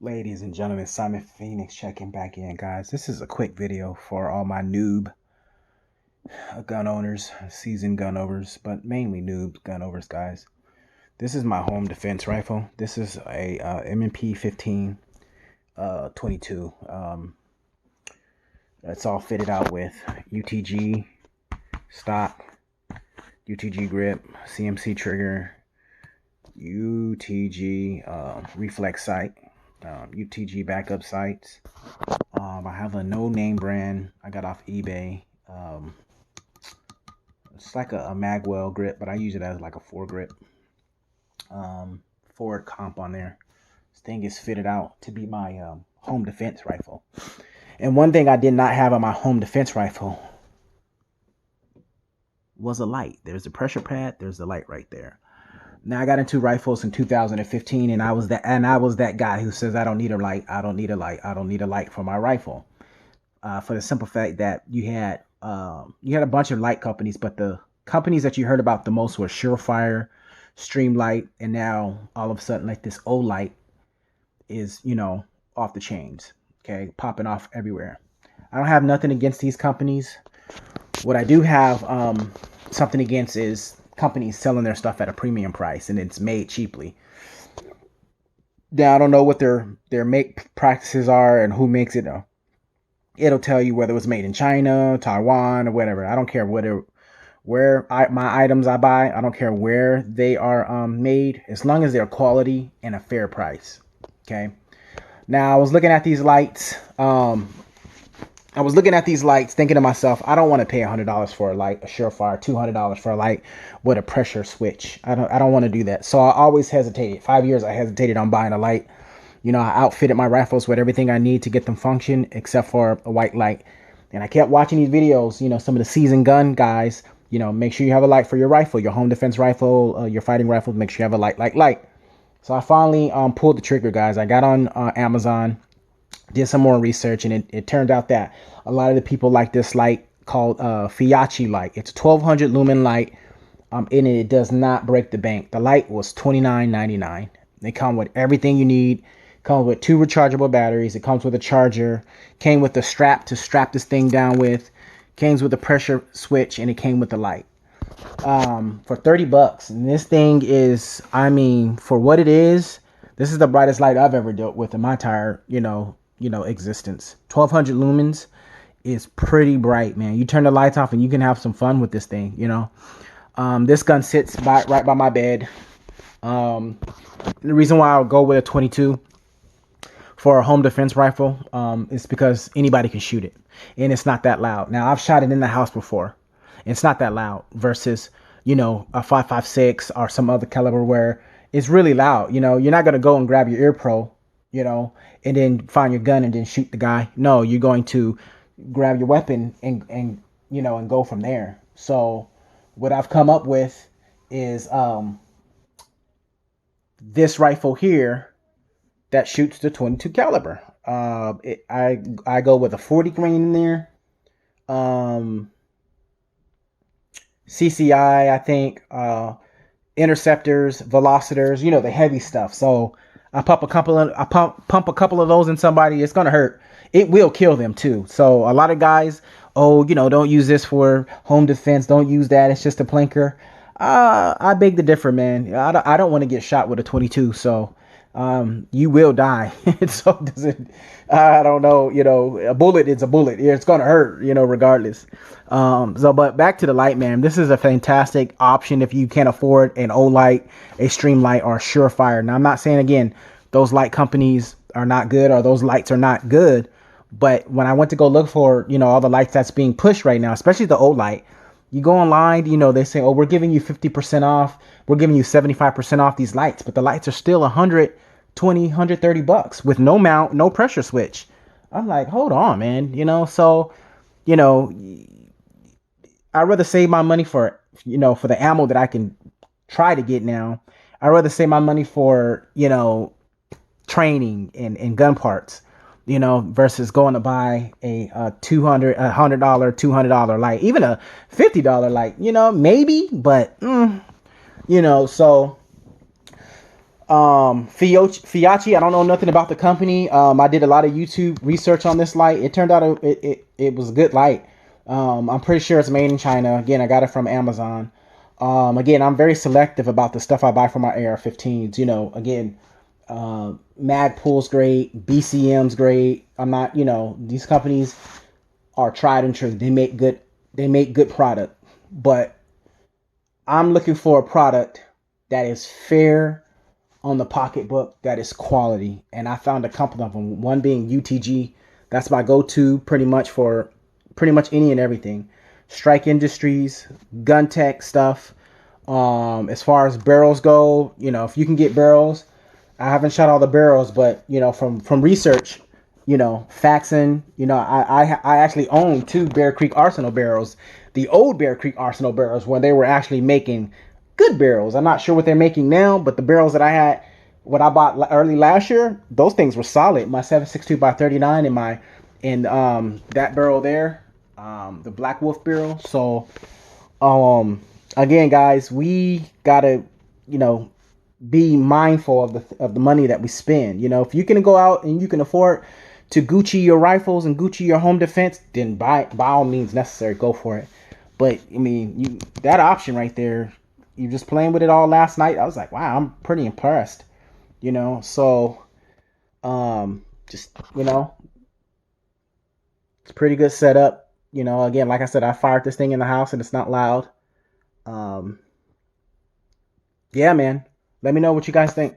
Ladies and gentlemen, Simon Phoenix checking back in, guys. This is a quick video for all my noob gun owners, seasoned gun owners, but mainly noob gun owners, guys. This is my home defense rifle. This is a M&P 15 22. It's all fitted out with UTG stock, UTG grip, CMC trigger, UTG reflex sight, UTG backup sights. I have a no-name brand I got off eBay. It's like a Magwell grip, but I use it as like a foregrip. Forward comp on there. This thing is fitted out to be my home defense rifle. And one thing I did not have on my home defense rifle was a light. There's a pressure pad. There's the light right there. Now I got into rifles in 2015, and I was that guy who says I don't need a light. I don't need a light. I don't need a light for my rifle. For the simple fact that you had a bunch of light companies, but the companies that you heard about the most were Surefire, Streamlight, and now all of a sudden like this Olight is off the chains. Okay, popping off everywhere. I don't have nothing against these companies. What I do have something against is companies selling their stuff at a premium price and it's made cheaply. Now I don't know what their make practices are and who makes it. It'll tell you whether it was made in China, Taiwan, or whatever. I don't care where my items I buy. I don't care where they are made, as long as they're quality and a fair price. Okay. Now I was looking at these lights. Thinking to myself, I don't want to pay $100 for a light, a Surefire, $200 for a light with a pressure switch. I don't want to do that. So I always hesitated. 5 years I hesitated on buying a light. I outfitted my rifles with everything I need to get them function, except for a white light. And I kept watching these videos. Some of the seasoned gun guys. Make sure you have a light for your rifle, your home defense rifle, your fighting rifle. Make sure you have a light. So I finally pulled the trigger, guys. I got on Amazon. Did some more research, and it turned out that a lot of the people like this light called Feyachi light. It's a 1200 lumen light, and it does not break the bank. The light was $29.99. They come with everything you need. Comes with 2 rechargeable batteries. It comes with a charger. Came with a strap to strap this thing down with. Came with a pressure switch, and it came with the light. For $30, and this thing is, for what it is, this is the brightest light I've ever dealt with in my entire, existence. 1200 lumens is pretty bright, man. You turn the lights off and you can have some fun with this thing, This gun sits right by my bed. The reason why I'll go with a 22 for a home defense rifle is because anybody can shoot it, and it's not that loud. Now, I've shot it in the house before. It's not that loud versus, a 5.56 or some other caliber where it's really loud. You're not going to go and grab your ear pro, and then find your gun and then shoot the guy. No, you're going to grab your weapon and go from there. So what I've come up with is this rifle here that shoots the 22 caliber. I go with a 40 grain in there. CCI, I think, interceptors, velocitors, the heavy stuff. So I pump a couple of those in somebody, it's gonna hurt. It will kill them too. So a lot of guys, don't use this for home defense. Don't use that. It's just a plinker. I beg to differ, man. I don't want to get shot with a 22. So you will die. So does it? I don't know. A bullet is a bullet. It's gonna hurt. Regardless. But back to the light, man. This is a fantastic option if you can't afford an Olight, a Streamlight, or a Surefire. Now, I'm not saying again those light companies are not good or those lights are not good. But when I went to go look for all the lights that's being pushed right now, especially the Olight, you go online, they say, oh, we're giving you 50% off. We're giving you 75% off these lights. But the lights are still $120, $130 with no mount, no pressure switch. I'm like, hold on, man. So, I'd rather save my money for the ammo that I can try to get now. I'd rather save my money for, training and gun parts, versus going to buy a $100, $200 light, even a $50 light, maybe, but, so Feyachi, I don't know nothing about the company. I did a lot of YouTube research on this light. It turned out it was a good light. I'm pretty sure it's made in China. Again, I got it from Amazon. Again, I'm very selective about the stuff I buy for my AR-15s. You know, again, Magpul's great, BCM's great. I'm not, you know, these companies are tried and true. They make good product. But I'm looking for a product that is fair on the pocketbook, that is quality. And I found a couple of them. One being UTG. That's my go-to pretty much for pretty much any and everything. Strike Industries, gun tech stuff. As far as barrels go, you know, if you can get barrels, I haven't shot all the barrels, but you know, from research, you know, faxing, you know, I actually own two Bear Creek Arsenal barrels, the old Bear Creek Arsenal barrels, when they were actually making good barrels. I'm not sure what they're making now, but the barrels that I had, what I bought early last year, those things were solid. My 7.62 by 39 and my and that barrel there, the Black Wolf barrel. So again, guys, we gotta, you know, be mindful of the money that we spend. You know, if you can go out and you can afford to Gucci your rifles and Gucci your home defense, then by all means necessary, go for it. But I mean, that option right there, you just playing with it all last night. I was like, wow, I'm pretty impressed. You know, so just, you know, it's pretty good setup. You know, again, like I said, I fired this thing in the house and it's not loud. Um, yeah, man. Let me know what you guys think.